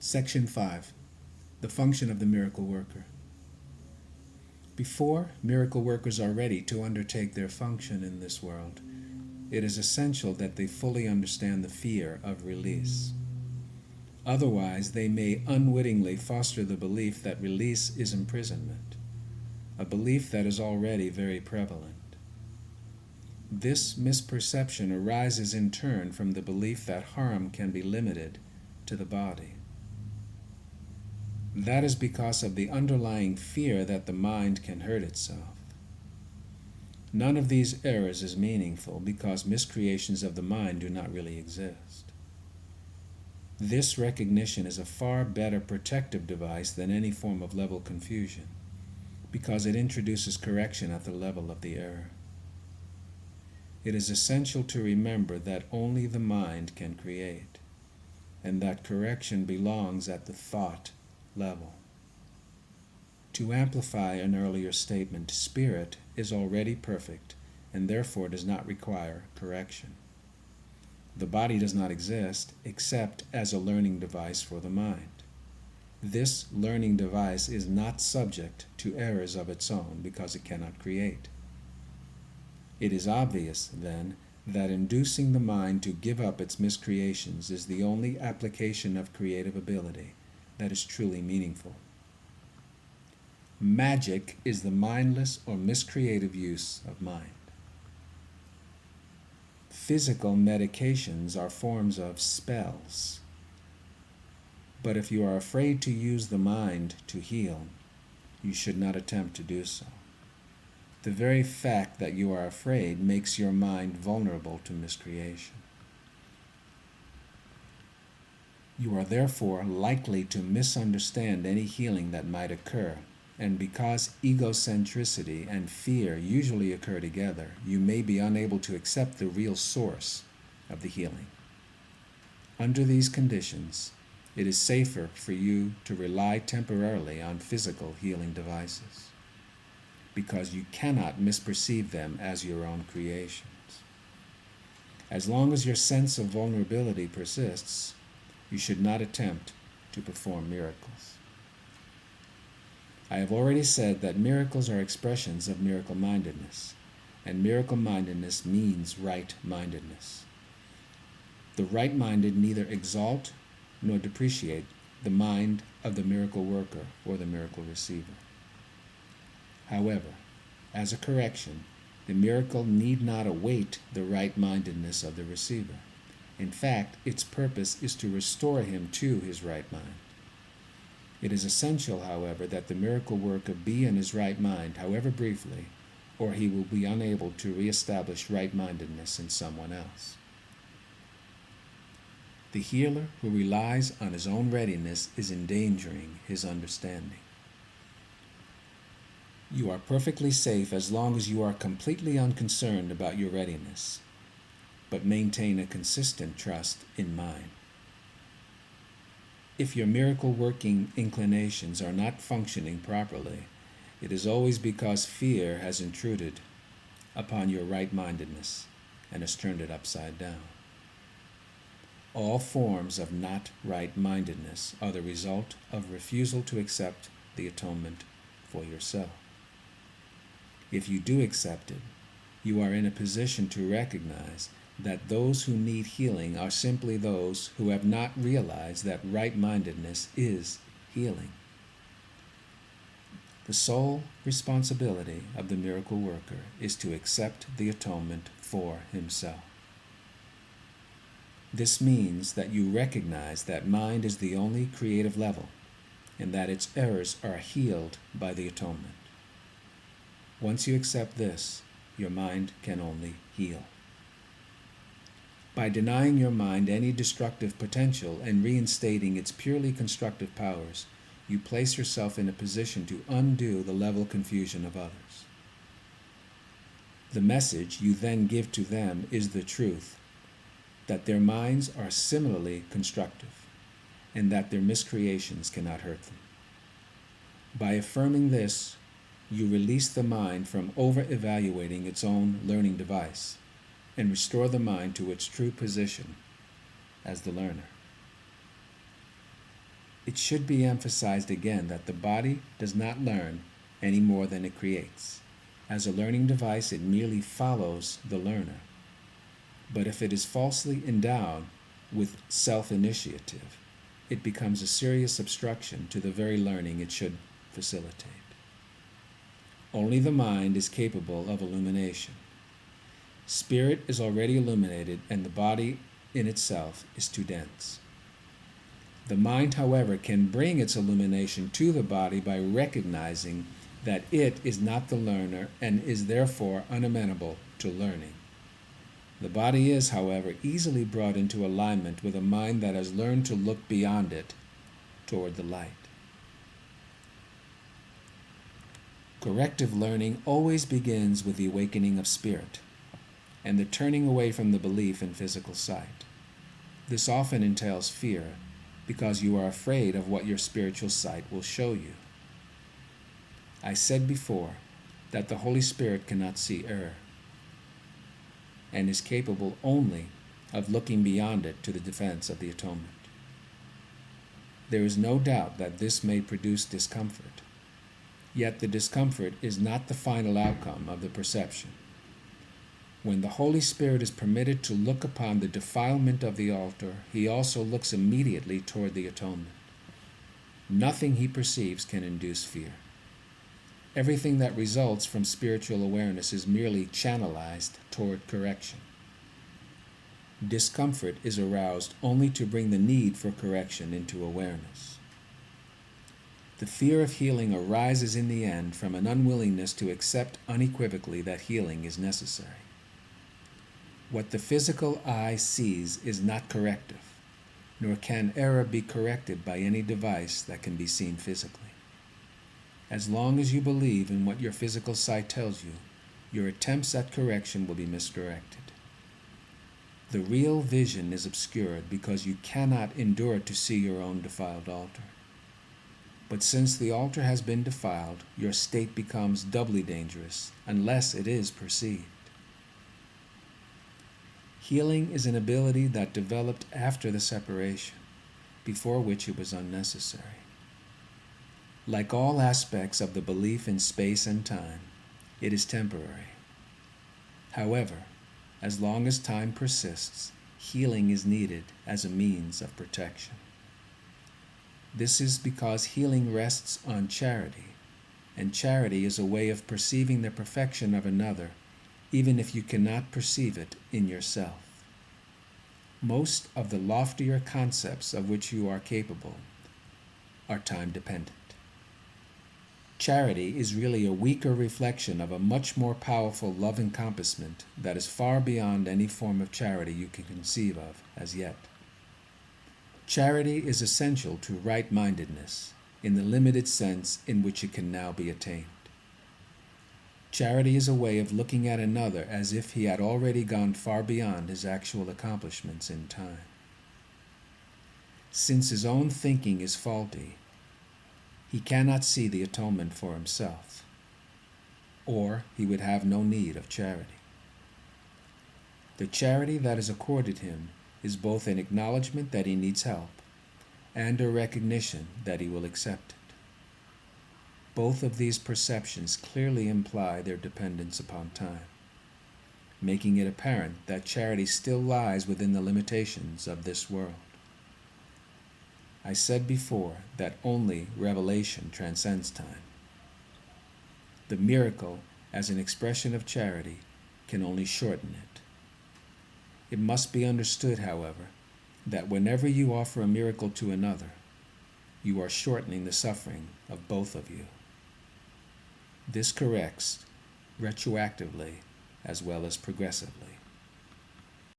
Section 5. The function of the miracle worker. Before miracle workers are ready to undertake their function in this world, it is essential that they fully understand the fear of release. Otherwise, they may unwittingly foster the belief that release is imprisonment, a belief that is already very prevalent. This misperception arises in turn from the belief that harm can be limited to the body. That is because of the underlying fear that the mind can hurt itself. None of these errors is meaningful because miscreations of the mind do not really exist. This recognition is a far better protective device than any form of level confusion because it introduces correction at the level of the error. It is essential to remember that only the mind can create, and that correction belongs at the thought level. To amplify an earlier statement, spirit is already perfect and therefore does not require correction. The body does not exist except as a learning device for the mind. This learning device is not subject to errors of its own because it cannot create. It is obvious, then, that inducing the mind to give up its miscreations is the only application of creative ability that is truly meaningful. Magic is the mindless or miscreative use of mind. Physical medications are forms of spells. But if you are afraid to use the mind to heal, you should not attempt to do so. The very fact that you are afraid makes your mind vulnerable to miscreation. You are therefore likely to misunderstand any healing that might occur, and because egocentricity and fear usually occur together, you may be unable to accept the real source of the healing. Under these conditions, it is safer for you to rely temporarily on physical healing devices, because you cannot misperceive them as your own creations. As long as your sense of vulnerability persists, you should not attempt to perform miracles. I have already said that miracles are expressions of miracle-mindedness, and miracle-mindedness means right-mindedness. The right-minded neither exalt nor depreciate the mind of the miracle worker or the miracle receiver. However, as a correction, the miracle need not await the right-mindedness of the receiver. In fact, its purpose is to restore him to his right mind. It is essential, however, that the miracle worker be in his right mind, however briefly, or he will be unable to reestablish right-mindedness in someone else. The healer who relies on his own readiness is endangering his understanding. You are perfectly safe as long as you are completely unconcerned about your readiness, but maintain a consistent trust in mind. If your miracle-working inclinations are not functioning properly, it is always because fear has intruded upon your right-mindedness and has turned it upside down. All forms of not right-mindedness are the result of refusal to accept the atonement for yourself. If you do accept it, you are in a position to recognize that those who need healing are simply those who have not realized that right-mindedness is healing. The sole responsibility of the miracle worker is to accept the atonement for himself. This means that you recognize that mind is the only creative level and that its errors are healed by the atonement. Once you accept this, your mind can only heal. By denying your mind any destructive potential and reinstating its purely constructive powers, you place yourself in a position to undo the level confusion of others. The message you then give to them is the truth, that their minds are similarly constructive, and that their miscreations cannot hurt them. By affirming this, you release the mind from over-evaluating its own learning device and restore the mind to its true position as the learner. It should be emphasized again that the body does not learn any more than it creates. As a learning device, it merely follows the learner. But if it is falsely endowed with self-initiative, it becomes a serious obstruction to the very learning it should facilitate. Only the mind is capable of illumination. Spirit is already illuminated, and the body in itself is too dense. The mind, however, can bring its illumination to the body by recognizing that it is not the learner and is therefore unamenable to learning. The body is, however, easily brought into alignment with a mind that has learned to look beyond it toward the light. Corrective learning always begins with the awakening of spirit and the turning away from the belief in physical sight. This often entails fear because you are afraid of what your spiritual sight will show you. I said before that the Holy Spirit cannot see error and is capable only of looking beyond it to the defense of the atonement. There is no doubt that this may produce discomfort, yet the discomfort is not the final outcome of the perception. When the Holy Spirit is permitted to look upon the defilement of the altar, he also looks immediately toward the atonement. Nothing he perceives can induce fear. Everything that results from spiritual awareness is merely channelized toward correction. Discomfort is aroused only to bring the need for correction into awareness. The fear of healing arises in the end from an unwillingness to accept unequivocally that healing is necessary. What the physical eye sees is not corrective, nor can error be corrected by any device that can be seen physically. As long as you believe in what your physical sight tells you, your attempts at correction will be misdirected. The real vision is obscured because you cannot endure to see your own defiled altar. But since the altar has been defiled, your state becomes doubly dangerous unless it is perceived. Healing is an ability that developed after the separation, before which it was unnecessary. Like all aspects of the belief in space and time, it is temporary. However, as long as time persists, healing is needed as a means of protection. This is because healing rests on charity, and charity is a way of perceiving the perfection of another, even if you cannot perceive it in yourself. Most of the loftier concepts of which you are capable are time-dependent. Charity is really a weaker reflection of a much more powerful love encompassment that is far beyond any form of charity you can conceive of as yet. Charity is essential to right-mindedness in the limited sense in which it can now be attained. Charity is a way of looking at another as if he had already gone far beyond his actual accomplishments in time. Since his own thinking is faulty, he cannot see the atonement for himself, or he would have no need of charity. The charity that is accorded him is both an acknowledgement that he needs help and a recognition that he will accept it. Both of these perceptions clearly imply their dependence upon time, making it apparent that charity still lies within the limitations of this world. I said before that only revelation transcends time. The miracle, as an expression of charity, can only shorten it. It must be understood, however, that whenever you offer a miracle to another, you are shortening the suffering of both of you. This corrects retroactively as well as progressively.